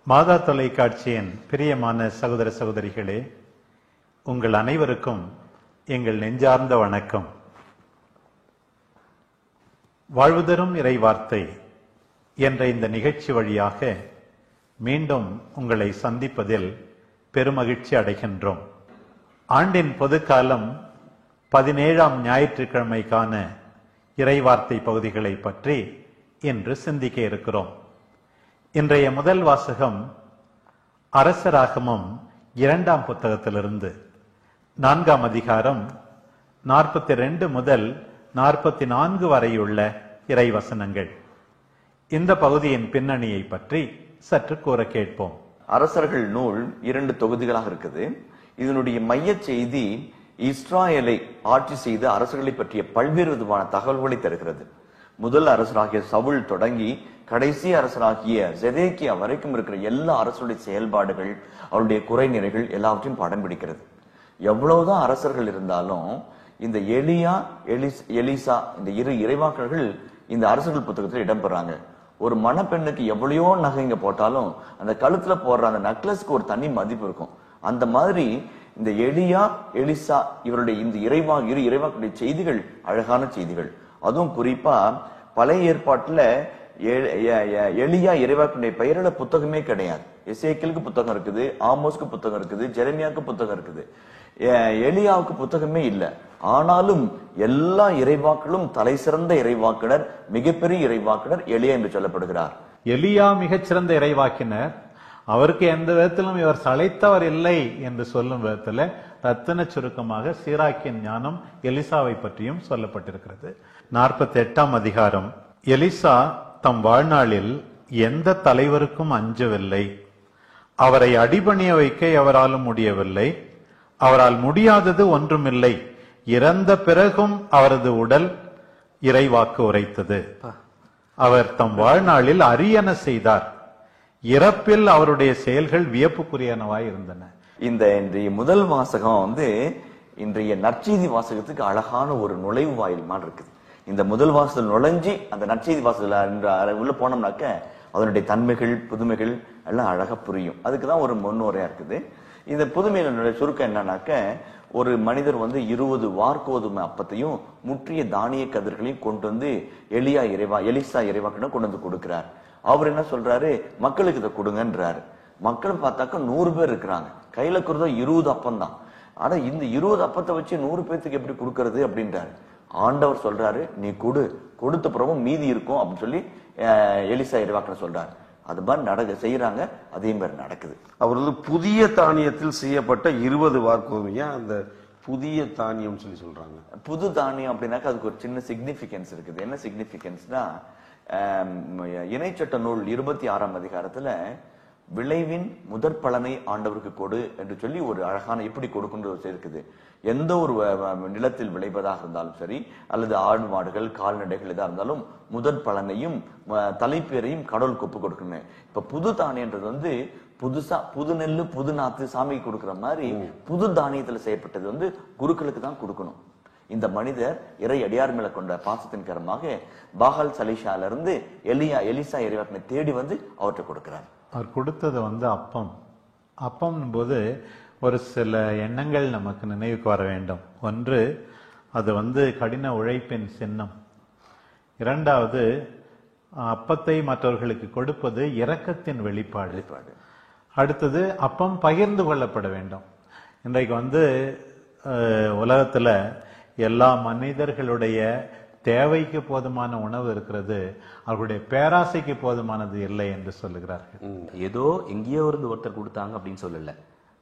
மாதா தொலைக்காட்சியின் பிரியமான சகோதர சகோதரிகளே, உங்கள் அனைவருக்கும் எங்கள் நெஞ்சார்ந்த வணக்கம். வாழ்வுதரும் இறை வார்த்தை என்ற இந்த நிகழ்ச்சி வழியாக மீண்டும் உங்களை சந்திப்பதில் பெருமகிழ்ச்சி அடைகின்றோம். ஆண்டின் பொதுக்காலம் 17ஆம் ஞாயிற்றுக்கிழமைக்கான இறைவார்த்தை பகுதிகளை பற்றி இன்று சிந்திக்க இருக்கிறோம். இன்றைய முதல் வாசகம் அரசராகமம் 2ஆம் புத்தகத்திலிருந்து 4ஆம் அதிகாரம் 42 முதல் 44 வரையுள்ள இறைவசனங்கள். இந்த பகுதியின் பின்னணியை பற்றி சற்று கூற கேட்போம். அரசர்கள் நூல் 2 தொகுதிகளாக இருக்குது. இதனுடைய மைய செய்தி இஸ்ராயலை ஆட்சி செய்த அரசர்களை பற்றிய பல்வேறு விதமான தகவல்களை தருகிறது. முதல் அரசராகிய சவுல் தொடங்கி கடைசி அரசராகிய செதேக்கியா வரைக்கும் இருக்கிற எல்லா அரசுடைய செயல்பாடுகள், அவருடைய குறை நிறைகள் எல்லாவற்றையும் படம் பிடிக்கிறது. எவ்வளவுதான் அரசர்கள் இருந்தாலும் இந்த எலியா எலிசா இந்த இரு இறைவாக்கர்கள் இந்த அரசர்கள் புத்தகத்தில் இடம்பெறாங்க. ஒரு மணப்பெண்ணுக்கு எவ்வளையோ நகைங்க போட்டாலும் அந்த கழுத்துல போடுற அந்த நெக்லஸ்க்கு ஒரு தனி மதிப்பு இருக்கும். அந்த மாதிரி இந்த எலியா எலிசா இவருடைய இந்த இரு இறைவாக்களுடைய செய்திகள் அழகான செய்திகள். அதுவும் குறிப்பா பழைய ஏற்பாட்டுல எலியா இறைவாக்குடைய பெயரில புத்தகமே கிடையாது. எசேக்கியலுக்கு புத்தகம் இருக்குது, ஆமோஸ்க்கு புத்தகம் இருக்குது, ஜெரமியாவுக்கு புத்தகம் இருக்குது, எலியாவுக்கு புத்தகமே இல்லை. ஆனாலும் எல்லா இறைவாக்களும் தலை சிறந்த இறைவாக்கினர், மிகப்பெரிய இறைவாக்கினர் எலியா என்று சொல்லப்படுகிறார். எலியா மிகச்சிறந்த இறைவாக்கினர். அவருக்கு எந்த விதத்திலும் இவர் சளைத்தவர் இல்லை என்று சொல்லும் விதத்துல ரத்தின சுருக்கமாக சீராக்கின் ஞானம் எலிசாவை பற்றியும் சொல்லப்பட்டிருக்கிறது. 48ஆம் அதிகாரம். எலிசா தம் வாழ்நாளில் எந்த தலைவருக்கும் அஞ்சவில்லை. அவரை அடிபணிய வைக்க எவராலும் முடியவில்லை. அவரால் முடியாதது ஒன்றுமில்லை. இறந்த பிறகும் அவரது உடல் இறைவாக்கு உரைத்தது. அவர் தம் வாழ்நாளில் அரியன செய்தார். இறப்பில் அவருடைய செயல்கள் வியப்புக்குரியனவாய் இருந்தன. இந்த இன்றைய முதல் வாசகம் இன்றைய நற்செய்தி வாசகத்துக்கு அழகான ஒரு நுழைவு வாயில் மாதிரி இருக்குது. இந்த முதல் வாசல் நுழைஞ்சி அந்த நற்செய்தி வாசல் உள்ள போனோம்னாக்க அதனுடைய தன்மைகள் புதுமைகள் எல்லாம் அழகா புரியும். அதுக்குதான் ஒரு முன்னுரையா இருக்குது. இந்த புதுமையினுடைய சுருக்கம் என்னன்னாக்க, ஒரு மனிதர் 20 வார்கோதுமை அப்பத்தையும் முற்றிய தானிய கதிர்களையும் கொண்டு வந்து எலிசா இறைவாக்கிடம் கொண்டு வந்து கொடுக்கிறார். அவர் என்ன சொல்றாரு, மக்களுக்கு இதை கொடுங்கன்றாரு. மக்கள் பார்த்தாக்க 100 பேர் இருக்கிறாங்க. கையில இருக்கிறதோ 20 அப்பம் தான். ஆனா இந்த 20 அப்பத்தை வச்சு 100 பேருக்கு எப்படி கொடுக்கறது அப்படின்றாரு. ஆண்டவர் சொல்றாரு, நீ கொடுத்த பிறகும் மீதி இருக்கும் அப்படின்னு சொல்லி எலிசா இறைவாக்கின சொல்றாரு. அது மாதிரி செய்யறாங்க. அதே மாதிரி நடக்குது. அவர் புதிய தானியத்தில் செய்யப்பட்ட 20 வார்கோதுமையா அந்த புதிய தானியம் சொல்லி சொல்றாங்க. புது தானியம் அப்படின்னாக்க அதுக்கு ஒரு சின்ன சிக்னிபிகன்ஸ் இருக்குது. என்ன சிக்னிபிகன்ஸ்னா, இணைச்சட்ட நூல் 26ஆம் அதிகாரத்துல விளைவின் முதற் பலனை ஆண்டவருக்கு கொடு என்று சொல்லி ஒரு அழகான எப்படி கொடுக்கின்றது இருக்குது. எந்த ஒரு நிலத்தில் விளைவதாக இருந்தாலும் சரி, அல்லது ஆடு மாடுகள் கால்நடைகள் எதா இருந்தாலும் முதற் பலனையும் தலைப்பேரையும் கடவுளுக்கு ஒப்பு கொடுக்கணும். இப்ப புது தானியன்றது புதுசா புது நெல்லு புது நாத்து சாமிக்கு கொடுக்குற மாதிரி புது தானியத்துல செய்யப்பட்டது குருக்களுக்கு தான் கொடுக்கணும். இந்த மனிதர் இறை அடியார் மேல கொண்ட பாசத்தின் காரணமாக பாகால் சலிஷால இருந்து எலிசா இறைவாக்கினை தேடி அவற்றை கொடுக்கிறார். அவர் கொடுத்தது அப்பம் போது ஒரு சில எண்ணங்கள் நமக்கு நினைவுக்கு வர வேண்டும். ஒன்று, அது கடின உழைப்பின் சின்னம். இரண்டாவது, அப்பத்தை மற்றவர்களுக்கு கொடுப்பது இரக்கத்தின் வெளிப்பாடு. அடுத்தது, அப்பம் பகிர்ந்து கொள்ளப்பட வேண்டும். இன்றைக்கு உலகத்துல எல்லா மனிதர்களுடைய தேவைக்கு போதுமான உணவு இருக்கிறது, அவர்களுடைய பேராசைக்கு போதுமானது இல்லை என்று சொல்லுகிறார்கள். ஏதோ எங்கேயோ இருந்து ஒருத்தர் கொடுத்தாங்க அப்படின்னு சொல்லல.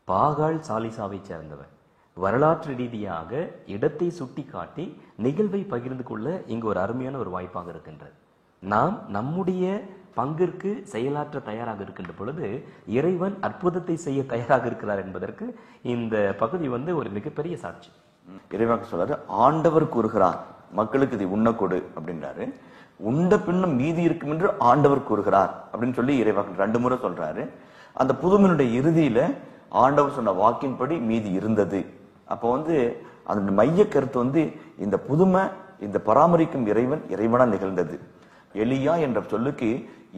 பாகால் சாலிசாவை சேர்ந்தவர் வரலாற்று ரீதியாக இடத்தை சுட்டி காட்டி நிகழ்வை பகிர்ந்து கொள்ள இங்கு ஒரு அருமையான ஒரு வாய்ப்பாக இருக்கின்றது. நாம் நம்முடைய பங்கிற்கு செயலாற்ற தயாராக இருக்கின்ற பொழுது இறைவன் அற்புதத்தை செய்ய தயாராக இருக்கிறார் என்பதற்கு இந்த பகுதி ஒரு மிகப்பெரிய சாட்சி. இறைவாக்கு சொல்றாரு, ஆண்டவர் கூறுகிறார் மக்களுக்கு இதை உண்ண கொடு அப்படின்றாரு. உண்ட பின்னும் மீதி இருக்கும் என்று ஆண்டவர் கூறுகிறார் அப்படின்னு சொல்லி இறைவாக்கு 2 முறை சொல்றாரு. அந்த புதுமையினுடைய இறுதியில ஆண்டவர் சொன்ன வாக்கின்படி மீதி இருந்தது. அப்போ அதனுடைய மைய கருத்து இந்த புதுமை, இந்த பராமரிக்கும் இறைவனா நிகழ்ந்தது. எலியா என்ற சொல்லுக்கு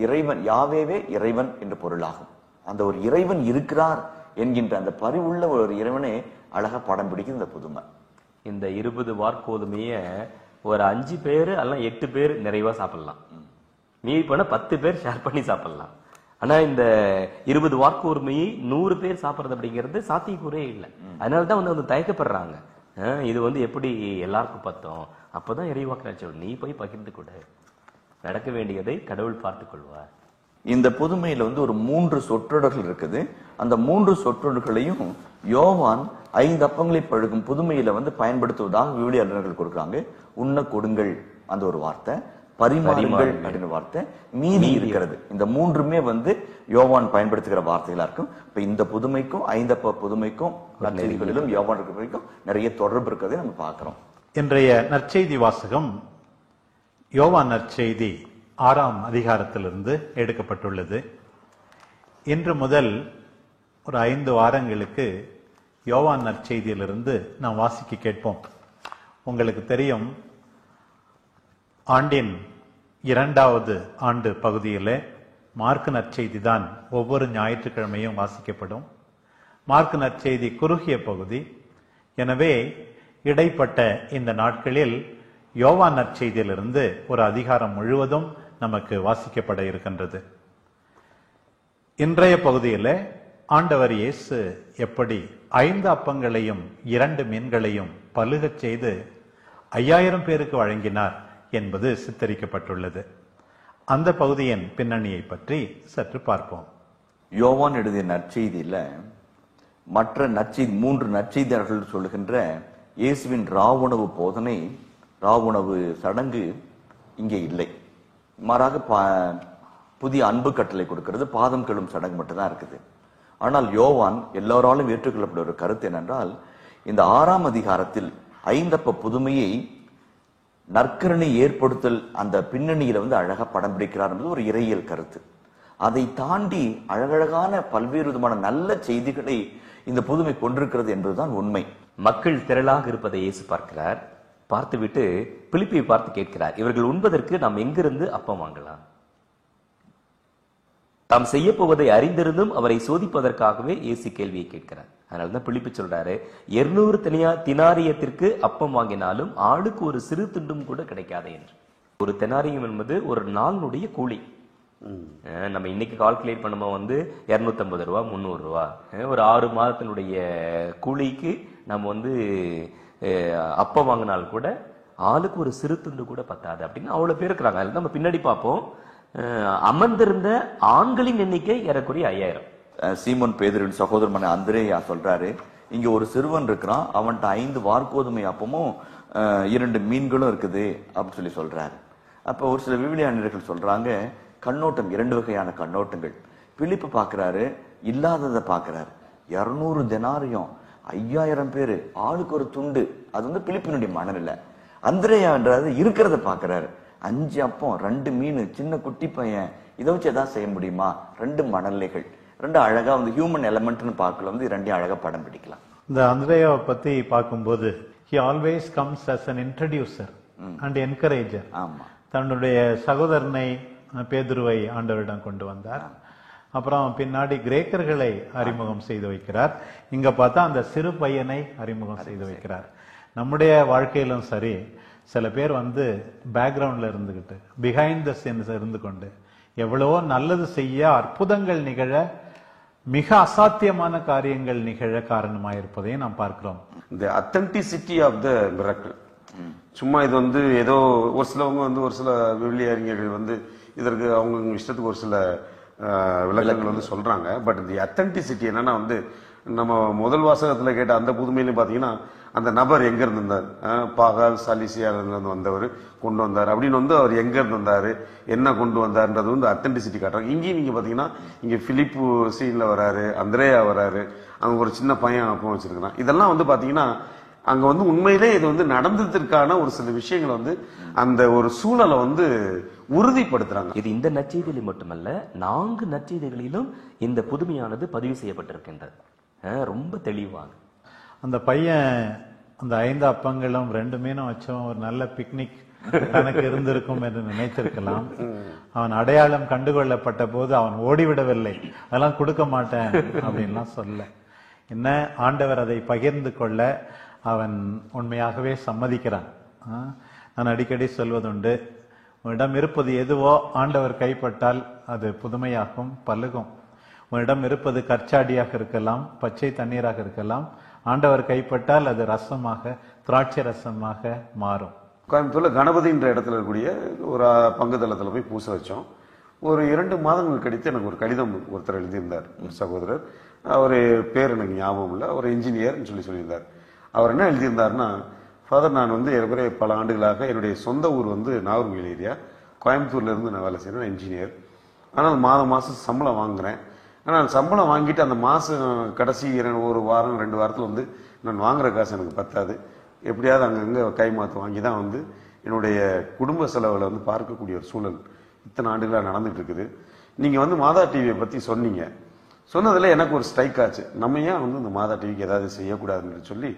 இறைவன், யாவேவே இறைவன் என்ற பொருளாகும். அந்த ஒரு இறைவன் இருக்கிறார் என்கின்ற அந்த பரிவுள்ள ஒரு இறைவனை அழகா படம் பிடிக்குது இந்த புதுமை. இந்த 20 வார்கோதுமைய ஒரு 5 பேர் அல்ல 8 பேர் நிறைவா சாப்பிடலாம், மீதி போன 10 பேர் ஷேர் பண்ணி சாப்பிடலாம். ஆனா இந்த 20 வார்கோதுமையை 100 பேர் சாப்பிடுறது அப்படிங்கிறது சாத்தியக்கூறே இல்லை. அதனாலதான் வந்து தயக்கப்படுறாங்க. இது வந்து எப்படி எல்லாருக்கும் பத்தோம்? அப்பதான் இறைவாக்கு நீ போய் பகிர்ந்து கொடு, நடக்க வேண்டியதை கடவுள் பார்த்துக் கொள்வார். இந்த புதுமையில வந்து ஒரு 3 சொற்றொடர்கள் இருக்குது. அந்த 3 சொற்றொடர்களையும் யோவான் 5 அப்பங்களை பழகும் புதுமையில வந்து பயன்படுத்துவதாக விவிலிய அறிஞர்கள் கொடுக்குறாங்க. உண்ண கொடுங்கள் அந்த ஒரு வார்த்தை, பரிமாறுங்கள் அப்படின்னு வார்த்தை, மீதி இருக்கிறது. இந்த 3மே வந்து யோவான் பயன்படுத்துகிற வார்த்தைகளா இருக்கும். இப்ப இந்த புதுமைக்கும் 5 அப்ப புதுமைக்கும் நற்செய்திகளிலும் யோவான் இருக்கிறதுக்கும் நிறைய தொடர்பு இருக்கிறதை நம்ம பார்க்கிறோம். இன்றைய நற்செய்தி வாசகம் யோவான் நற்செய்தி 6ஆம் அதிகாரத்திலிருந்து எடுக்கப்பட்டுள்ளது. இன்று முதல் ஒரு 5 வாரங்களுக்கு யோவான் நற்செய்தியிலிருந்து நாம் வாசிக்க கேட்போம். உங்களுக்கு தெரியும், ஆண்டின் 2வது ஆண்டு பகுதியில் மார்க்கு நற்செய்தி தான் ஒவ்வொரு ஞாயிற்றுக்கிழமையும் வாசிக்கப்படும். மார்க்கு நற்செய்தி குறுகிய பகுதி. எனவே இடைப்பட்ட இந்த நாட்களில் யோவான் நற்செய்தியிலிருந்து ஒரு அதிகாரம் முழுவதும் நமக்கு வாசிக்கப்பட இருக்கின்றது. இன்றைய பகுதியில் ஆண்டவர் இயேசு எப்படி 5 அப்பங்களையும் 2 மீன்களையும் பலுகச் செய்து 5000 பேருக்கு வழங்கினார் என்பது சித்தரிக்கப்பட்டுள்ளது. அந்த பகுதியின் பின்னணியை பற்றி சற்று பார்ப்போம். யோவான் எழுதிய நற்செய்தியில மற்ற நற்செய்தி 3 நற்செய்தியாளர்கள் சொல்லுகின்ற இயேசுவின் ராவுணவு போதனை, ராவுணவு சடங்கு இங்கே இல்லை. மாறாக புதிய அன்பு கட்டளை கொடுக்கிறது, பாதம் கழுவும் சடங்கு மட்டும்தான் இருக்குது. ஆனால் யோவான் எல்லாராலும் ஏற்றுக்கொள்ளப்பட்ட ஒரு கருத்து என்னென்றால், இந்த 6ஆம் அதிகாரத்தில் 5 அப்ப புதுமையை நற்கருணை ஏற்படுத்தல் அந்த பின்னணியில வந்து அழகா படம் பிடிக்கிறார் என்பது ஒரு இறையியல் கருத்து. அதை தாண்டி அழகழகான பல்வேறு விதமான நல்ல செய்திகளை இந்த புதுமை கொண்டிருக்கிறது என்பதுதான் உண்மை. மக்கள் திரளாக இருப்பதை இயேசு பார்க்கிறார். பார்த்துவிட்டு பிலிப்பியை பார்த்து கேட்கிறார், இவர்கள் உண்பதற்கு நாம் எங்கிருந்து அப்பம் வாங்கலாம்? தாம் செய்ய போவதை அறிந்திருந்தும் அவரை சோதிப்பதற்காகவே இயேசு கேள்வியை கேட்கிறார். அதனாலதான் பிலிப்பு சொல்றாரு, 200 தினாரியத்திற்கு அப்பம் வாங்கினாலும் ஆளுக்கு ஒரு சிறு துண்டும் கூட கிடைக்காது என்று. ஒரு தெனாரியம் என்பது ஒரு நாளுடைய கூலி. நம்ம இன்னைக்கு கால்குலேட் பண்ணும்போது வந்து 250 ரூபா 300 ரூபா, ஒரு 6 மாதத்தினுடைய கூலிக்கு நம்ம வந்து அப்பம் வாங்கினால் கூட ஆளுக்கு ஒரு சிறு துண்டு கூட பத்தாது அப்படின்னு அவ்வளவு பேர் இருக்கிறாங்க. அதுல நம்ம பின்னாடி பார்ப்போம், அமர்ந்திருந்த ஆண்களின் எண்ணிக்கை ஏறக்குறைய 5000. சீமோன் பேதுருவின் சகோதரமான அந்திரேயா சொல்றாரு, இங்க ஒரு சிறுவன் இருக்கிறான், அவன்கிட்ட 5 வார்கோதுமை அப்பமும் 2 மீன்களும் இருக்குது அப்படின்னு சொல்லி சொல்றாரு. அப்ப ஒரு சில விவிலிய அறிஞர்கள் சொல்றாங்க, கண்ணோட்டம் 2 வகையான கண்ணோட்டங்கள். பிலிப்பு பாக்குறாரு, இல்லாததை பாக்குறாரு. 200 தெனாரியம், 5000 பேரு, ஆளுக்கு ஒரு துண்டு. அது வந்து பிலிப்பினுடைய மனநிலை. அந்திரேயான்றது இருக்கிறத பாக்குறாரு. 5 அப்பம் 2 மீன், சின்ன குட்டி பையன், இதை வச்சு எதாவது செய்ய முடியுமா? 2 மனநிலைகள், 2 அழகா வந்து ஹியூமன் எலமெண்ட்னு பார்க்கல வந்து 2 அழகா படம் பிடிக்கலாம். இந்த அந்திரேயாவை பத்தி பார்க்கும்போது he always comes as an introducer and encourager. ஆமா, தன்னுடைய சகோதரனை பேதுருவை ஆண்டவரிடம் கொண்டு வந்தார். அப்புறம் பின்னாடி கிரேக்கர்களை அறிமுகம் செய்து வைக்கிறார். இங்க பார்த்தா அந்த சிறு பையனை அறிமுகம் செய்து வைக்கிறார். நம்முடைய வாழ்க்கையிலும் சரி, சில பேர் வந்து பேக்ரவுண்ட்ல இருந்துகிட்டு, பிஹைண்ட் த சீன்ஸ் இருந்து கொண்டு எவ்வளவோ நல்லது செய்ய, அற்புதங்கள் நிகழ, மிக அசாத்தியமான காரியங்கள் நிகழ காரணமாயிருப்பதையும் நாம் பார்க்கிறோம். இந்த அத்தன்டிசிட்டி ஆஃப் த மிரக்கிள். சும்மா இது வந்து ஏதோ ஒரு சிலவங்க வந்து ஒரு சில விவிலிய அறிஞர்கள் வந்து இதற்கு அவங்க இஷ்டத்துக்கு ஒரு சில விளக்கங்கள் வந்து சொல்றாங்க. பட் இந்த அத்தன்டிசிட்டி என்னன்னா வந்து நம்ம முதல் வாசகத்துல கேட்ட அந்த புதுமையிலும் பாத்தீங்கன்னா அந்த நபர் எங்க இருந்து வந்தார், பாகால் சாலிசியால இருந்து வந்தவர் கொண்டு வந்தார் அப்படின்னு வந்து அவர் எங்க இருந்து வந்தாரு, என்ன கொண்டு வந்தாருன்றது வந்து அத்தன்டிசிட்டி காட்டுறாங்க. இங்கேயும் நீங்க பாத்தீங்கன்னா இங்க பிலிப்பு சீன்ல வராரு, அந்திரேயா வராரு, அங்க ஒரு சின்ன பையன் அப்போ வச்சிருக்கிறான். இதெல்லாம் வந்து பாத்தீங்கன்னா அங்க வந்து உண்மையிலே இது வந்து நடந்ததற்கான ஒரு சில விஷயங்களை வந்து அந்த ஒரு சூழலை வந்து உறுதிப்படுத்துறாங்க. இது இந்த நற்செய்தியில் மட்டுமல்ல, 4 நற்செய்திகளிலும் இந்த புதுமையானது பதிவு செய்யப்பட்டிருக்கின்றது ரொம்ப தெளிவாக. அந்த பையன் அந்த 5 அப்பங்களும் 2 மீனும் வச்சோம், ஒரு நல்ல பிக்னிக் தனக்கு இருந்திருக்கும் என்று நினைத்திருக்கலாம். அவன் அடையாளம் கண்டுகொள்ளப்பட்ட போது அவன் ஓடிவிடவில்லை, அதெல்லாம் கொடுக்க மாட்டேன் அப்படின்லாம் சொல்ல. என்ன, ஆண்டவர் அதை பகிர்ந்து கொள்ள அவன் உண்மையாகவே சம்மதிக்கிறான். நான் அடிக்கடி சொல்வதுண்டு, உன்னிடம் இருப்பது எதுவோ ஆண்டவர் கைப்பட்டால் அது புதுமையாகும், பல்லுகும். உன்னிடம் இருப்பது கற்சாடியாக இருக்கலாம், பச்சை தண்ணீராக இருக்கலாம், ஆண்டவர் கைப்பட்டால் அது ரசமாக, திராட்சை ரசமாக மாறும். கோயம்புத்தூர்ல கணபதின்ற இடத்துல இருக்கக்கூடிய ஒரு பங்கு தளத்துல போய் பூச வச்சோம். ஒரு 2 மாதங்கள் கழித்து எனக்கு ஒரு கடிதம் ஒருத்தர் எழுதியிருந்தார், ஒரு சகோதரர். அவர் பேர் எனக்கு ஞாபகம் இல்லை, அவர் இன்ஜினியர்னு சொல்லியிருந்தார். அவர் என்ன எழுதியிருந்தாருன்னா, ஃபாதர், நான் வந்து ஏற்கனவே பல ஆண்டுகளாக என்னுடைய சொந்த ஊர் வந்து நாகர்கோவில் ஏரியா, கோயம்புத்தூர்ல இருந்து நான் வேலை செய்யறேன், இன்ஜினியர். ஆனால் மாதம் சம்பளம் வாங்குறேன். ஆனால் சம்பளம் வாங்கிட்டு அந்த மாசம் கடைசி ஒரு வாரம் 2 வாரத்தில் வந்து நான் வாங்குற காசு எனக்கு பத்தாது. எப்படியாவது அங்கங்க கை மாற்று வாங்கி தான் வந்து என்னுடைய குடும்ப செலவுல வந்து பார்க்கக்கூடிய ஒரு சூழல் இத்தனை ஆண்டுகளாக நடந்துட்டு இருக்குது. நீங்க வந்து மாதா டிவியை பத்தி சொன்னீங்க, சொன்னதுல எனக்கு ஒரு ஸ்ட்ரைக் ஆச்சு. நம்ம ஏன் வந்து இந்த மாதா டிவிக்கு ஏதாவது செய்யக்கூடாதுன்னு சொல்லி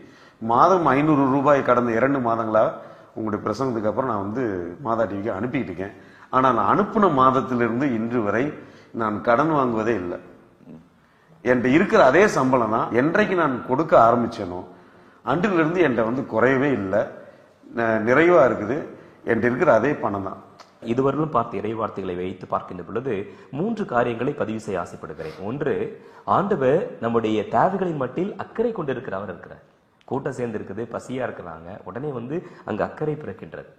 மாதம் 500 ரூபாய் கடந்த 2 மாதங்களா உங்களுடைய பிரசங்கத்துக்கு அப்புறம் நான் வந்து மாதா டிவிக்கு அனுப்பிக்கிட்டு இருக்கேன். ஆனா நான் அனுப்பின மாதத்திலிருந்து இன்று வரை நான் கடன் வாங்குவதே இல்லை. என்கிட்ட இருக்கிற அதே சம்பளம் தான் என்றைக்கு நான் கொடுக்க ஆரம்பிச்சேனோ அன்றிலிருந்து என்கிட்ட வந்து குறையவே இல்லை, நிறைவா இருக்குது. என்கிட்ட இருக்கிற அதே பணம் தான். இதுவரையிலும் பார்த்த இறைவார்த்தைகளை வைத்து பார்க்கின்ற பொழுது 3 காரியங்களை பதிவு செய்ய ஆசைப்படுகிறேன். ஒன்று, ஆண்டவர் நம்முடைய தேவைகளின் மட்டில் அக்கறை கொண்டிருக்கிறவர் இருக்கிறார். கூட்டம் சேர்ந்து இருக்குது, பசியா இருக்கிறாங்க, உடனே வந்து அங்க அக்கறை பிறக்கின்றது,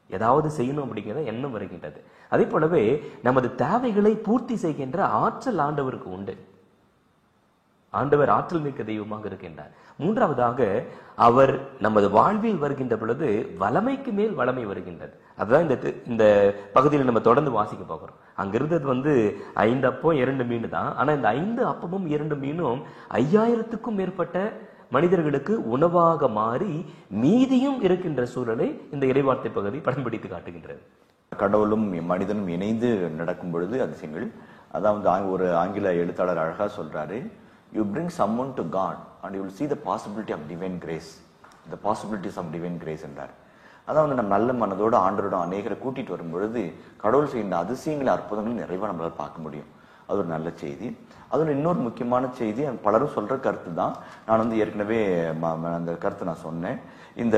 ஏதாவது செய்யணும் அப்படிங்கிற எண்ணம் வருகின்றது. அதே போலவே நமது தேவைகளை பூர்த்தி செய்கின்ற ஆற்றல் ஆண்டவருக்கு உண்டு. ஆண்டவர் ஆற்றல் மிக்க தெய்வமாக இருக்கின்றார். 3வதாக, அவர் நமது வாழ்வில் வருகின்ற பொழுது வளமைக்கு மேல் வளமை வருகின்றது. அதுதான் இந்த பகுதியில் நம்ம தொடர்ந்து வாசிக்க போகிறோம். அங்க இருந்தது வந்து 5 அப்பம் 2 மீன் தான். ஆனா இந்த 5 அப்பமும் 2 மீனும் 5000க்கும் மேற்பட்ட மனிதர்களுக்கு உணவாக மாறி மீதியும் இருக்கின்ற சூழலை இந்த இறைவார்த்தை பகுதி படம் பிடித்து காட்டுகின்றது. கடவுளும் மனிதனும் இணைந்து நடக்கும் பொழுது அதிசயங்கள். அதாவது ஒரு ஆங்கில எழுத்தாளர் அழகா சொல்றாரு, you bring someone to God and you will see the possibility of divine grace, the possibilities of divine grace என்றார். அதாவது நம்ம நல்ல மனதோட ஆண்டரோட அநேகரை கூட்டிட்டு வரும் பொழுது கடவுள் செய்கின்ற அதிசயங்களை, அற்புதங்களும் நிறைவா நம்மளால பார்க்க முடியும். அது ஒரு நல்ல செய்தி. அதோட இன்னொரு முக்கியமான செய்தி, பலரும் சொல்ற கருத்து தான். நான் வந்து ஏற்கனவே அந்த கருத்து நான் சொன்னேன். இந்த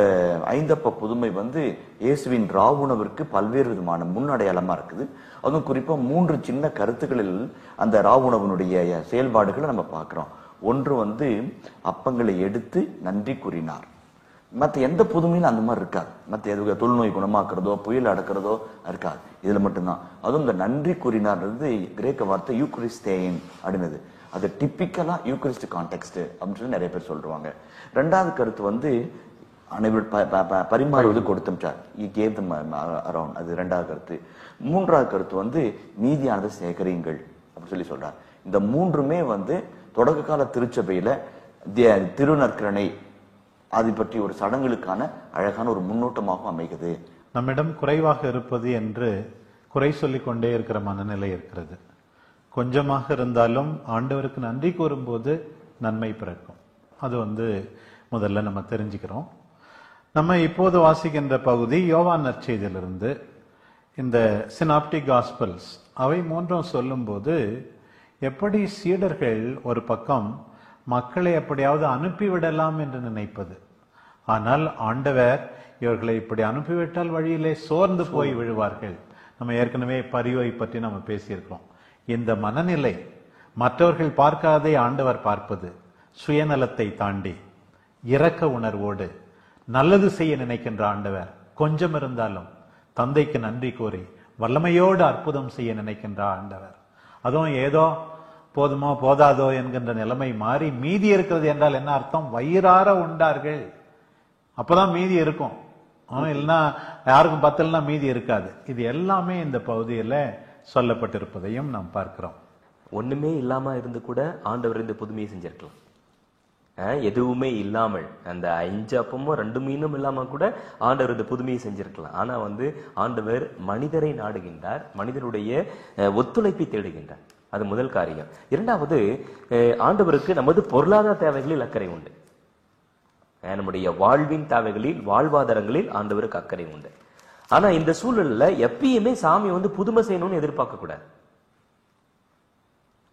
5 அப்ப புதுமை வந்து இயேசுவின் ராவுணவிற்கு பல்வேறு விதமான முன்னடையாளமா இருக்குது. அதுவும் குறிப்பா 3 சின்ன கருத்துக்களில் அந்த ராவுணவனுடைய செயல்பாடுகளை நம்ம பார்க்கிறோம். ஒன்று வந்து அப்பங்களை எடுத்து நன்றி கூறினார். மற்ற எந்த புதுமையிலும் அந்த மாதிரி இருக்காது. மற்ற தொழுநோய் குணமாக்குறதோ புயல் அடக்கிறதோ இருக்காது. இதுல மட்டும்தான். அதுவும் இந்த நன்றி கூறினார்ன்றது கிரேக்க வார்த்தை யூக்ரிஸ்தேயன் அப்படின்னது. அது டிப்பிக்கலா யூக்ரிஸ்ட் கான்டெக்ட் அப்படின்னு சொல்லி நிறைய பேர் சொல்றாங்க. 2வது கருத்து வந்து பரிமாறுவது கொடுத்தார், அரௌண்ட். அது 2வது கருத்து. 3வது கருத்து வந்து மீதியானதை சேகரியுங்கள் அப்படின்னு சொல்லி சொல்றார். இந்த 3மே வந்து தொடக்க கால திருச்சபையில திருநற்கரணை அதை பற்றி ஒரு சடங்குகளுக்கான அழகான ஒரு முன்னோட்டமாக அமைகிறது. நம்மிடம் குறைவாக இருப்பது என்று குறை சொல்லிக் கொண்டே இருக்கிற மனநிலை இருக்கிறது. கொஞ்சமாக இருந்தாலும் ஆண்டவருக்கு நன்றி கூறும்போது நன்மை பிறக்கும். அது வந்து முதல்ல நம்ம தெரிஞ்சுக்கிறோம். நம்ம இப்போது வாசிக்கின்ற பகுதி யோவான் நற்செய்தியிலிருந்து. இந்த சினாப்டிக் காஸ்பல்ஸ் அவை 3 சொல்லும்போது எப்படி சீடர்கள் ஒரு பக்கம் மக்களை எப்படியாவது அனுப்பிவிடலாம் என்று நினைப்பது, ஆனால் ஆண்டவர் இவர்களை இப்படி அனுப்பிவிட்டால் வழியிலே சோர்ந்து போய் விழுவார்கள். நம்ம ஏற்கனவே பரிவை பற்றி நம்ம பேசியிருக்கோம். இந்த மனநிலை, மற்றவர்கள் பார்க்காதே ஆண்டவர் பார்ப்பது, சுயநலத்தை தாண்டி இரக்க உணர்வோடு நல்லது செய்ய நினைக்கின்ற ஆண்டவர், கொஞ்சம் இருந்தாலும் தந்தைக்கு நன்றி கூறி வல்லமையோடு அற்புதம் செய்ய நினைக்கின்ற ஆண்டவர். அதுவும் ஏதோ போதுமோ போதாதோ என்கின்ற நிலைமை மாறி மீதி இருக்கிறது என்றால் என்ன அர்த்தம்? வயிறார உண்டார்கள், அப்பதான் மீதி இருக்கும். இல்லைன்னா யாருக்கும் பத்தலன்னா மீதி இருக்காது. இது எல்லாமே இந்த பகுதியில சொல்லப்பட்டிருப்பதையும் நாம் பார்க்கிறோம். ஒண்ணுமே இல்லாம இருந்து கூட ஆண்டவர் இந்த புதுமையை செஞ்சிருக்கலாம். எதுவுமே இல்லாமல் அந்த 5 அப்பமும் 2 மீனும் இல்லாம கூட ஆண்டவர் இந்த புதுமையை செஞ்சிருக்கலாம். ஆனா வந்து ஆண்டவர் மனிதரை நாடுகின்றார், மனிதனுடைய ஒத்துழைப்பை தேடுகின்றார். அது முதல் காரியம். 2வது, ஆண்டவருக்கு நமது பொருளாதார தேவைகளில் அக்கறை உண்டு. நம்முடைய வாழ்வின் தேவைகளில், வாழ்வாதாரங்களில் ஆண்டவருக்கு அக்கறை உண்டு. ஆனா இந்த சூழல்ல எப்பயுமே சாமி வந்து புதுமை செய்யணும்னு எதிர்பார்க்க கூடாது.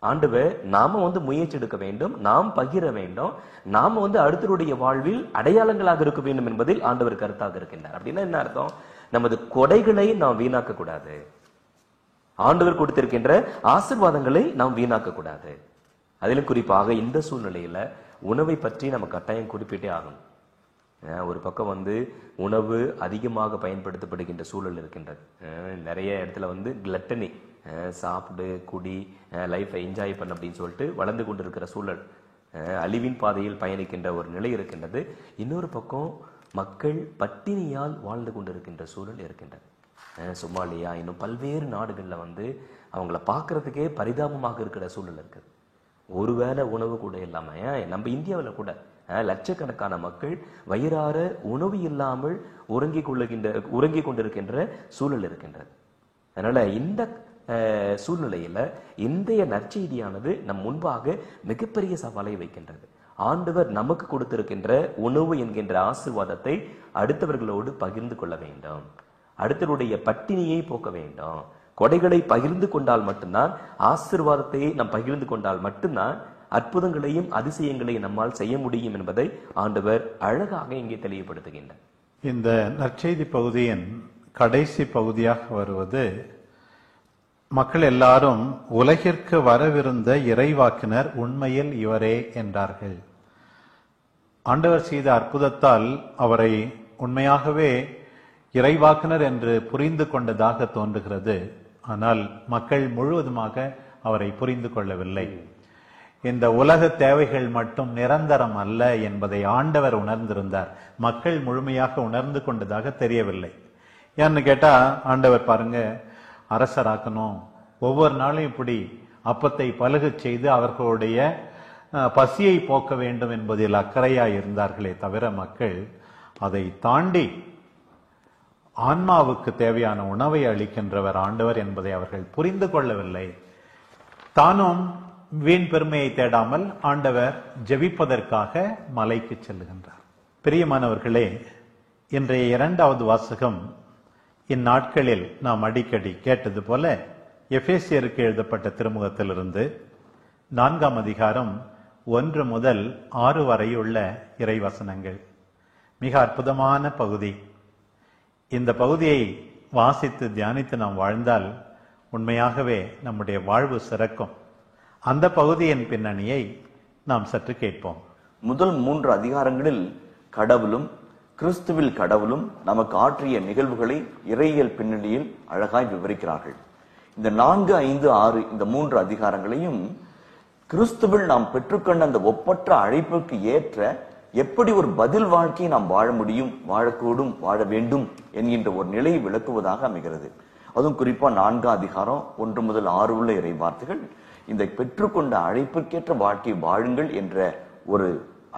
ஆண்டவர் நாம வந்து முயற்சி எடுக்க வேண்டும், நாம் பகிர வேண்டும், நாம வந்து அடுத்தருடைய வாழ்வில் அடையாளங்களாக இருக்க வேண்டும் என்பதில் ஆண்டவர் கருத்தாக இருக்கின்றார். அப்படின்னா என்ன அர்த்தம்? நமது கொடைகளை நாம் வீணாக்க கூடாது, ஆண்டவர் கொடுத்திருக்கின்ற ஆசீர்வாதங்களை நாம் வீணாக்க கூடாது. அதிலும் குறிப்பாக இந்த சூழ்நிலையில உணவை பற்றி நம்ம கட்டாயம் குறிப்பிட்டே ஆகணும். ஒரு பக்கம் வந்து உணவு அதிகமாக பயன்படுத்தப்படுகின்ற சூழல் இருக்கின்றது. நிறைய இடத்துல வந்து கிளட்டனி, சாப்பிடு குடி லைஃபை என்ஜாய் பண்ண அப்படின்னு சொல்லிட்டு வளர்ந்து கொண்டிருக்கிற சூழல், அழிவின் பாதையில் பயணிக்கின்ற ஒரு நிலை இருக்கின்றது. இன்னொரு பக்கம் மக்கள் பட்டினியால் வாழ்ந்து கொண்டிருக்கின்ற சூழல் இருக்கின்றது. சொமாலியா இன்னும் பல்வேறு நாடுகள்ல வந்து அவங்கள பார்க்கறதுக்கே பரிதாபமாக இருக்கிற சூழல் இருக்குது. ஒருவேளை உணவு கூட இல்லாம, நம்ம இந்தியாவில் கூட லட்சக்கணக்கான மக்கள் வயிறார உணவு இல்லாமல் உறங்கிக் கொண்டிருக்கின்ற சூழல் இருக்கின்றது. அதனால இந்த சூழ்நிலையில இன்றைய நற்செய்தியானது நம் முன்பாக மிகப்பெரிய சவாலை வைக்கின்றது. ஆண்டவர் நமக்கு கொடுத்திருக்கின்ற உணவு என்கின்ற ஆசீர்வாதத்தை அடுத்தவர்களோடு பகிர்ந்து கொள்ள வேண்டும், அடுத்தவருடைய பட்டினியை போக்க வேண்டும். கொடைகளை பகிர்ந்து கொண்டால் மட்டும்தான், ஆசீர்வாதத்தை நாம் பகிர்ந்து கொண்டால் மட்டும்தான் அற்புதங்களையும் அதிசயங்களையும் நம்மால் செய்ய முடியும் என்பதை ஆண்டவர் அழகாக இங்கே தெளிவுபடுத்துகின்றார். இந்த நற்செய்தி பகுதியின் கடைசி பகுதியாக வருவது, மக்கள் எல்லாரும் உலகிற்கு வரவிருந்த இறைவாக்கினர் உண்மையில் இவரே என்றார்கள். ஆண்டவர் செய்த அற்புதத்தால் அவரை உண்மையாகவே இறைவாக்கினர் என்று புரிந்து கொண்டதாக தோன்றுகிறது. ஆனால் மக்கள் முழுவதுமாக அவரை புரிந்து கொள்ளவில்லை. இந்த உலக தேவைகள் மட்டும் நிரந்தரம் அல்ல என்பதை ஆண்டவர் உணர்ந்திருந்தார். மக்கள் முழுமையாக உணர்ந்து கொண்டதாக தெரியவில்லை. ஏன்னு கேட்டா, ஆண்டவர் பாருங்க, அரசராக்கணும், ஒவ்வொரு நாளும் இப்படி அப்பத்தை பலுகச் செய்து அவர்களுடைய பசியை போக்க வேண்டும் என்பதில் அக்கறையாய் இருந்தார்களே தவிர, மக்கள் அதை தாண்டி ஆன்மாவுக்கு தேவையான உணவை அளிக்கின்றவர் ஆண்டவர் என்பதை அவர்கள் புரிந்து கொள்ளவில்லை. தானும் வீண் பெருமையை தேடாமல் ஆண்டவர் ஜெபிப்பதற்காக மலைக்கு செல்லுகின்றார். பிரியமானவர்களே, இன்றைய இரண்டாவது வாசகம் இந்நாட்களில் நாம் அடிக்கடி கேட்டது போல எபேசியருக்கு எழுதப்பட்ட திருமுகத்திலிருந்து 4ஆம் அதிகாரம் 1 முதல் 6 வரையுள்ள இறைவசனங்கள். மிக அற்புதமான பகுதி. இந்த பகுதியை வாசித்து தியானித்து நாம் வாழ்ந்தால் உண்மையாகவே நம்முடைய வாழ்வு சிறக்கும். அந்த பகுதியின் பின்னணியை நாம் சற்று கேட்போம். முதல் 3 அதிகாரங்களில் கடவுளும் கிறிஸ்துவில் கடவுளும் நமக்கு ஆற்றிய நிகழ்வுகளை இறையியல் பின்னணியில் அழகாய் விவரிக்கிறார்கள். இந்த 4, 5, 6 இந்த 3 அதிகாரங்களையும் கிறிஸ்துவில் நாம் பெற்றுக்கொண்ட அந்த ஒப்பற்ற அழைப்புக்கு ஏற்ற எப்படி ஒரு பதில் வாழ்க்கையை நாம் வாழ முடியும், வாழக்கூடும், வாழ வேண்டும் என்கின்ற ஒரு நிலையை விளக்குவதாக அமைகிறது. அதுவும் குறிப்பா 4ஆம் அதிகாரம் 1 முதல் 6 உள்ள இறை வார்த்தைகள் இந்த பெற்றுக்கொண்ட அழைப்புக்கேற்ற வாழ்க்கையை வாழுங்கள் என்ற ஒரு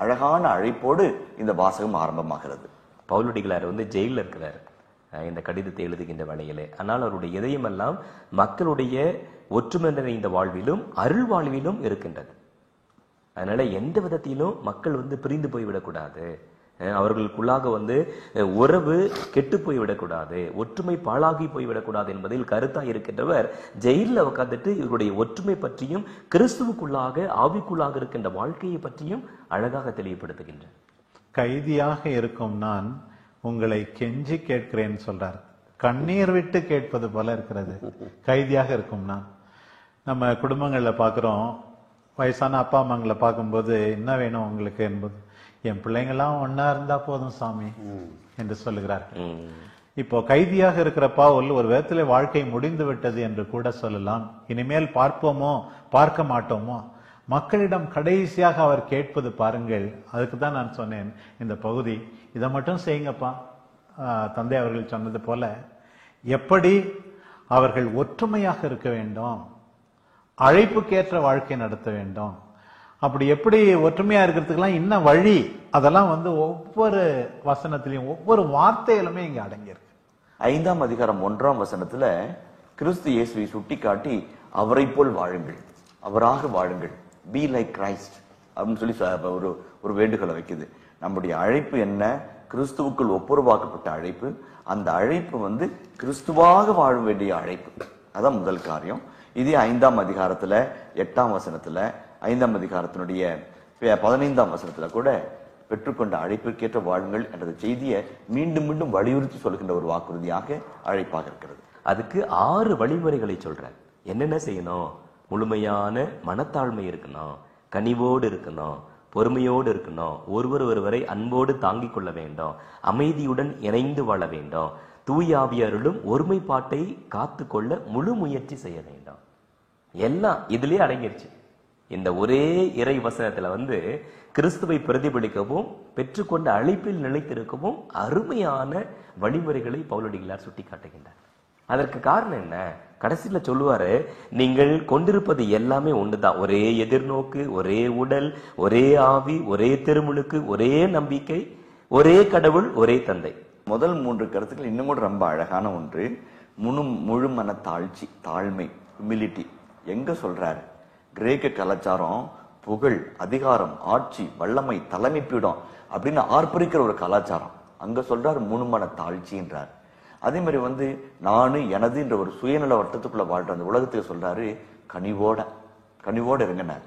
அழகான அழைப்போடு இந்த வாசகம் ஆரம்பமாகிறது. பவுலடிகளார் வந்து ஜெயில இருக்கிறார் இந்த கடிதத்தை எழுதுகின்ற வேளையிலே. ஆனால் அவருடைய இதயமெல்லாம் மக்களுடைய ஒற்றுமை நிறைந்த வாழ்விலும் அருள் வாழ்விலும் இருக்கின்றது. அதனால எந்த விதத்திலும் மக்கள் வந்து பிரிந்து போய்விடக்கூடாது, அவர்களுக்குள்ளாக வந்து உறவு கெட்டு போய்விடக்கூடாது, ஒற்றுமை பாழாகி போய்விடக்கூடாது என்பதில் கருத்தாக இருக்கின்றவர் ஜெயிலில் உட்கார்ந்துட்டு இவருடைய ஒற்றுமை பற்றியும் கிறிஸ்துவுக்குள்ளாக ஆவிக்குள்ளாக இருக்கின்ற வாழ்க்கையை பற்றியும் அழகாக தெளிவுபடுத்துகின்றார். கைதியாக இருக்கும் நான் உங்களை கெஞ்சி கேட்கிறேன் சொல்றார். கண்ணீர் விட்டு கேட்பது போல இருக்கிறது கைதியாக இருக்கும் நான். நம்ம குடும்பங்கள்ல பாக்குறோம், வயசான அப்பா அம்மாங்களை பார்க்கும்போது என்ன வேணும் உங்களுக்கு என்பது, என் பிள்ளைங்கெல்லாம் ஒன்னா இருந்தா போதும் சாமி என்று சொல்லுகிறார்கள். இப்போ கைதியாக இருக்கிற பவுல் ஒரு விதத்திலே வாழ்க்கை முடிந்து விட்டது என்று கூட சொல்லலாம். இனிமேல் பார்ப்போமோ பார்க்க மாட்டோமோ, மக்களிடம் கடைசியாக அவர் கேட்பது பாருங்கள். அதுக்கு தான் நான் சொன்னேன் இந்த பகுதி, இதை மட்டும் செய்யுங்கப்பா. தந்தை அவர்கள் சொன்னது போல எப்படி அவர்கள் ஒற்றுமையாக இருக்க வேண்டும், அழைப்புக்கேற்ற வாழ்க்கை நடத்த வேண்டும், அப்படி எப்படி ஒற்றுமையா இருக்கிறதுக்கெல்லாம் என்ன வழி, அதெல்லாம் வந்து ஒவ்வொரு வசனத்திலையும் ஒவ்வொரு வார்த்தையிலுமே இங்க அடங்கியிருக்கு. 5ஆம் அதிகாரம் 1ஆம் வசனத்துல கிறிஸ்து இயேசுவை சுட்டிக்காட்டி அவரை போல் வாழுங்கள், அவராக வாழுங்கள், பி லைக் கிரைஸ்ட் அப்படின்னு சொல்லி ஒரு வேண்டுகோளை வைக்குது. நம்முடைய அழைப்பு என்ன, கிறிஸ்துவுக்குள் ஒப்புரவாக்கப்பட்ட அழைப்பு. அந்த அழைப்பு வந்து கிறிஸ்துவாக வாழ வேண்டிய அழைப்பு. அதான் முதல் காரியம். இதே 5ஆம் அதிகாரத்துல 8ஆம் வசனத்துல 5ஆம் அதிகாரத்தினுடைய 15ஆம் வசனத்துல கூட பெற்றுக்கொண்ட அழைப்பிற்கேற்ற வாழுங்கள் என்ற செய்தியை மீண்டும் மீண்டும் வலியுறுத்தி சொல்கின்ற ஒரு வாக்குறுதியாக அழைப்பாக இருக்கிறது. அதுக்கு 6 வழிமுறைகளை சொல்றார். என்னென்ன செய்யணும்? முழுமையான மனத்தாழ்மை இருக்கணும், கனிவோடு இருக்கணும், பொறுமையோடு இருக்கணும், ஒருவரை அன்போடு தாங்கிக் கொள்ள வேண்டும், அமைதியுடன் இணைந்து வாழ வேண்டும், தூய ஆவியாருடன் ஒருமைப்பாட்டை காத்து கொள்ள முழு முயற்சி செய்ய வேண்டும். எல்லாம் இதுலயே அடங்கிருச்சு. இந்த ஒரே இறை வசனத்துல வந்து கிறிஸ்துவை பிரதிபலிக்கவும் பெற்றுக்கொண்ட அழைப்பில் நிலைத்திருக்கவும் அருமையான வழிமுறைகளை பவுலடிகளார் சுட்டி காட்டுகின்றார். அதற்கு காரணம் என்ன? கடைசியில சொல்லுவாரு, நீங்கள் கொண்டிருப்பது எல்லாமே ஒண்ணுதான். ஒரே எதிர்நோக்கு, ஒரே உடல், ஒரே ஆவி, ஒரே திருமுழுக்கு, ஒரே நம்பிக்கை, ஒரே கடவுள், ஒரே தந்தை. முதல் 3 கருத்துக்கள் இன்னும் கூட ரொம்ப அழகான ஒன்று. முழு மன தாழ்ச்சி, தாழ்மை, ஹியூமிலிட்டி. எங்க சொல்றாரு? கிரேக்க கலாச்சாரம் புகழ், அதிகாரம், ஆட்சி, வல்லமை, தலைமை பீடம் அப்படின்னு ஆர்ப்பரிக்கிற ஒரு கலாச்சாரம். அங்க சொல்றாரு முழு மன தாழ்ச்சின்றார். அதே மாதிரி வந்து நானு எனது என்ற ஒரு சுயநல வட்டத்துக்குள்ள வாழ்ற அந்த உலகத்துக்கு சொல்றாரு கனிவோட இருங்கனார்.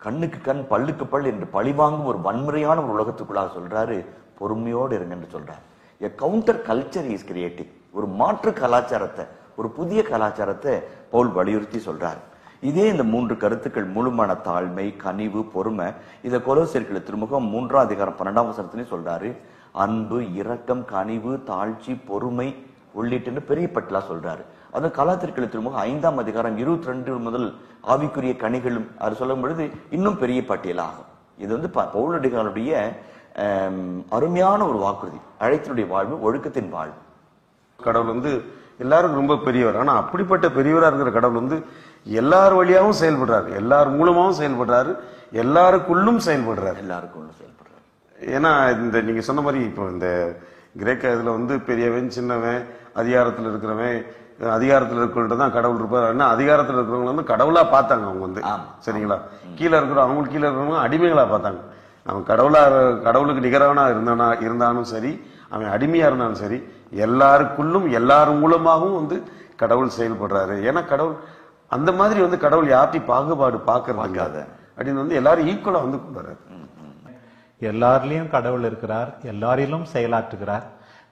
கண்ணுக்கு கண் பல்லுக்கு பல் என்று பழிவாங்கும் ஒரு வன்முறையான ஒரு உலகத்துக்குள்ளாக சொல்றாரு பொறுமையோடு இருங்கன்னு சொல்றாரு. A counter culture is creating. ஒரு மாற்று கலாச்சாரத்தை, ஒரு புதிய கலாச்சாரத்தை பவுல் வலியுறுத்தி சொல்றாரு. இதே இந்த 3 கருத்துக்கள் முழுமான தாழ்மை, கனிவு, பொறுமை, இதை கொலோசியர்கள் திருமுகம் 3ஆம் அதிகாரம் 12ஆம் வசனத்திலையும் சொல்றாரு. அன்பு, இரக்கம், கனிவு, தாழ்ச்சி, பொறுமை உள்ளிட்டு பெரிய பட்டியலா சொல்றாரு. அது கலாத்தியர்கள் திருமுகம் 5ஆம் அதிகாரம் 22 முதல் ஆவிக்குரிய கனிகளும் அது சொல்லும் பொழுது இன்னும் பெரிய பட்டியலாகும். இது வந்து பவுலடிகளுடைய அருமையான ஒரு வாக்குறுதி. அழைத்தினுடைய வாழ்வு, ஒழுக்கத்தின் வாழ்வு. கடவுள் வந்து எல்லாருக்கும் ரொம்ப பெரியவர். ஆனா அப்படிப்பட்ட பெரியவரா இருக்கிற கடவுள் வந்து எல்லார் வழியாவும் செயல்படுறாரு, எல்லார் மூலமாவும் செயல்படுறாரு, எல்லாருக்குள்ளும் செயல்படுறாரு. ஏன்னா இந்த நீங்க சொன்ன மாதிரி இப்போ இந்த கிரேக்க இதுல வந்து பெரியவன், சின்னவன், அதிகாரத்துல இருக்கிறவன், அதிகாரத்துல இருக்கிறதான் கடவுள் இருப்பார். ஏன்னா அதிகாரத்துல இருக்கிறவங்க வந்து கடவுளா பார்த்தாங்க. அவங்க வந்து சரிங்களா, கீழே இருக்கிற அவங்களுக்கு கீழே இருக்கிறவங்க அடிமைகளா பார்த்தாங்க. அவன் கடவுளுக்கு நிகரானா இருந்தாலும் சரி, அவன் அடிமையா இருந்தாலும் சரி, எல்லாருக்குள்ளும் எல்லார் மூலமாகவும் வந்து கடவுள் செயல்படுறாரு. ஏன்னா கடவுள் அந்த மாதிரி வந்து கடவுள் யார்ட்டையும் பாகுபாடு பார்க்கறது அப்படின்னு வந்து எல்லாரும் ஈக்குவலா வந்து கொண்டாரு. எல்லாரிலையும் கடவுள் இருக்கிறார், எல்லாரிலும் செயலாற்றுகிறார்.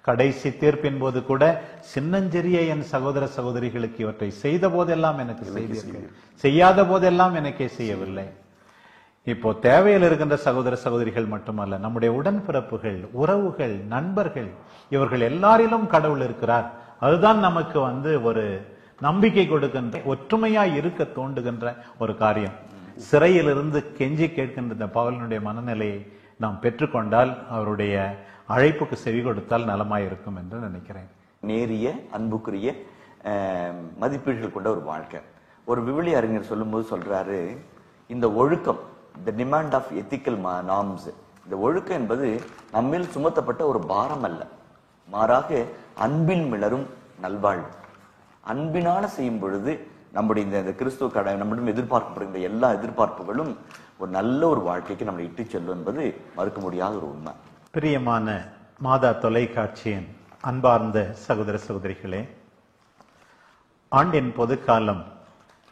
கடைசி தீர்ப்பின் போது கூட சின்னஞ்சிறிய என் சகோதர சகோதரிகளுக்கு இவற்றை செய்த போதெல்லாம் எனக்கு செய்தீர்கள், செய்யாத போதெல்லாம் எனக்கே செய்யவில்லை. இப்போ தேவையில் இருக்கின்ற சகோதர சகோதரிகள் மட்டுமல்ல, நம்முடைய உடன்பிறப்புகள், உறவுகள், நண்பர்கள், இவர்கள் எல்லாரிலும் கடவுள் இருக்கிறார். அதுதான் நமக்கு வந்து ஒரு நம்பிக்கை கொடுக்கின்ற, ஒற்றுமையா இருக்க தோண்டுகின்ற ஒரு காரியம். சிறையிலிருந்து கெஞ்சி கேட்கின்ற இந்த பவுலினுடைய மனநிலையை நாம் பெற்றுக்கொண்டால், அவருடைய அழைப்புக்கு செவி கொடுத்தால் நலமாயிருக்கும் என்று நினைக்கிறேன். நேரிய அன்புக்குரிய மதிப்பீடுகள் கொண்ட ஒரு வாழ்க்கை. ஒரு விவிலிய அறிஞர் சொல்லும் போது சொல்றாரு, இந்த ஒழுக்கம், the demand of ethical norms, இந்த ஒழுக்கம் என்பது நம்மில் சுமத்தப்பட்ட ஒரு பாரம் அல்ல, மாறாக அன்பில் மிளரும் நல்வாழ்வு. அன்பினால செய்யும் பொழுது நம்முடைய இந்த கிறிஸ்துவ கடை நம்மிடம் எதிர்பார்க்கப்படுகின்ற எல்லா எதிர்பார்ப்புகளும் ஒரு நல்ல ஒரு வாழ்க்கைக்கு நம்மளை இட்டு செல்லும் என்பது மறுக்க முடியாத ஒரு உண்மை. பிரியமான மாதா தொலைக்காட்சியின் அன்பார்ந்த சகோதர சகோதரிகளே, ஆண்டின் பொதுக்காலம்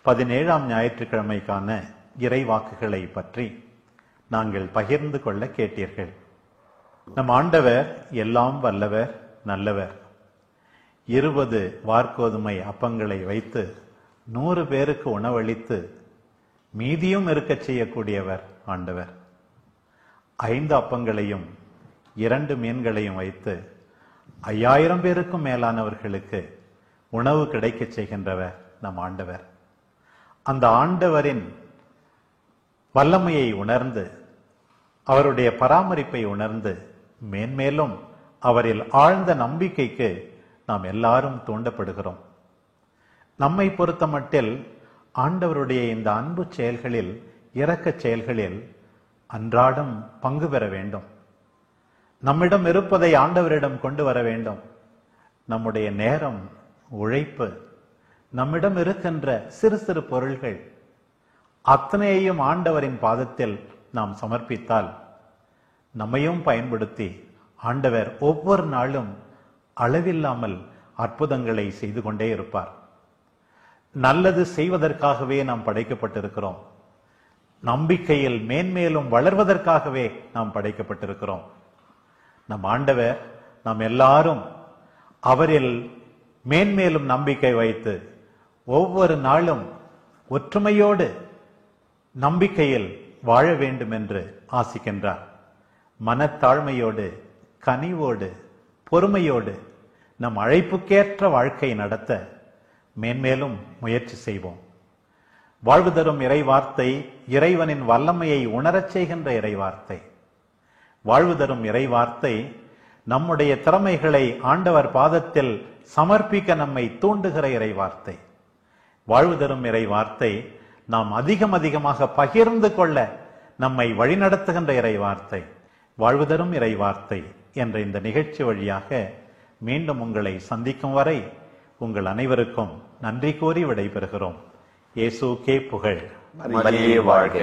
17ஆம் ஞாயிற்றுக்கிழமைக்கான இறைவாக்குகளை பற்றி நாங்கள் பகிர்ந்து கொள்ள கேட்டீர்கள். நம் ஆண்டவர் எல்லாம் வல்லவர், நல்லவர். 20 வார்கோதுமை அப்பங்களை வைத்து 100 பேருக்கு உணவளித்து மீதியும் இருக்கச் செய்யக்கூடியவர் ஆண்டவர். 5 அப்பங்களையும் 2 மீன்களையும் வைத்து 5000 பேருக்கும் மேலானவர்களுக்கு உணவு கிடைக்கச் செய்கின்றவர் நம் ஆண்டவர். அந்த ஆண்டவரின் வல்லமையை உணர்ந்து, அவருடைய பராமரிப்பை உணர்ந்து, மேன்மேலும் அவரில் ஆழ்ந்த நம்பிக்கைக்கு நாம் எல்லாரும் தூண்டப்படுகிறோம். நம்மை பொறுத்த மட்டில் ஆண்டவருடைய இந்த அன்பு செயல்களில், இரக்க செயல்களில் அன்றாடம் பங்கு பெற வேண்டும். நம்மிடம் இருப்பதை ஆண்டவரிடம் கொண்டு வர வேண்டும். நம்முடைய நேரம், உழைப்பு, நம்மிடம் இருக்கின்ற சிறு சிறு பொருள்கள் அத்தனையையும் ஆண்டவரின் பாதத்தில் நாம் சமர்ப்பித்தால், நம்மையும் பயன்படுத்தி ஆண்டவர் ஒவ்வொரு நாளும் அளவில்லாமல் அற்புதங்களை செய்து கொண்டே இருப்பார். நல்லது செய்வதற்காகவே நாம் படைக்கப்பட்டிருக்கிறோம். நம்பிக்கையில் மேன்மேலும் வளர்வதற்காகவே நாம் படைக்கப்பட்டிருக்கிறோம். நம் ஆண்டவர் நாம் எல்லாரும் அவரில் மேன்மேலும் நம்பிக்கை வைத்து ஒவ்வொரு நாளும் ஒற்றுமையோடு நம்பிக்கையில் வாழ வேண்டும் என்று ஆசிக்கின்றார். மனத்தாழ்மையோடு, கனிவோடு, பொறுமையோடு நம் அழைப்புக்கேற்ற வாழ்க்கை நடத்த மேன்மேலும் முயற்சி செய்வோம். வாழ்வு தரும் இறைவார்த்தை இறைவனின் வல்லமையை உணரச் செய்கின்ற இறைவார்த்தை. வாழ்வு தரும் இறைவார்த்தை நம்முடைய திறமைகளை ஆண்டவர் பாதத்தில் சமர்ப்பிக்க நம்மை தூண்டுகிற இறைவார்த்தை. வாழ்வு தரும் இறைவார்த்தை நாம் அதிகமாக பகிர்ந்து கொள்ள நம்மை வழிநடத்துகின்ற இறைவார்த்தை. வாழ்வு தரும் இறைவார்த்தை என்ற இந்த நிகழ்ச்சி வழியாக மீண்டும் உங்களை சந்திக்கும் வரை உங்கள் அனைவருக்கும் நன்றி கூறி விடைபெறுகிறோம். இயேசுவுக்கே புகழ். மரியே வாழ்க.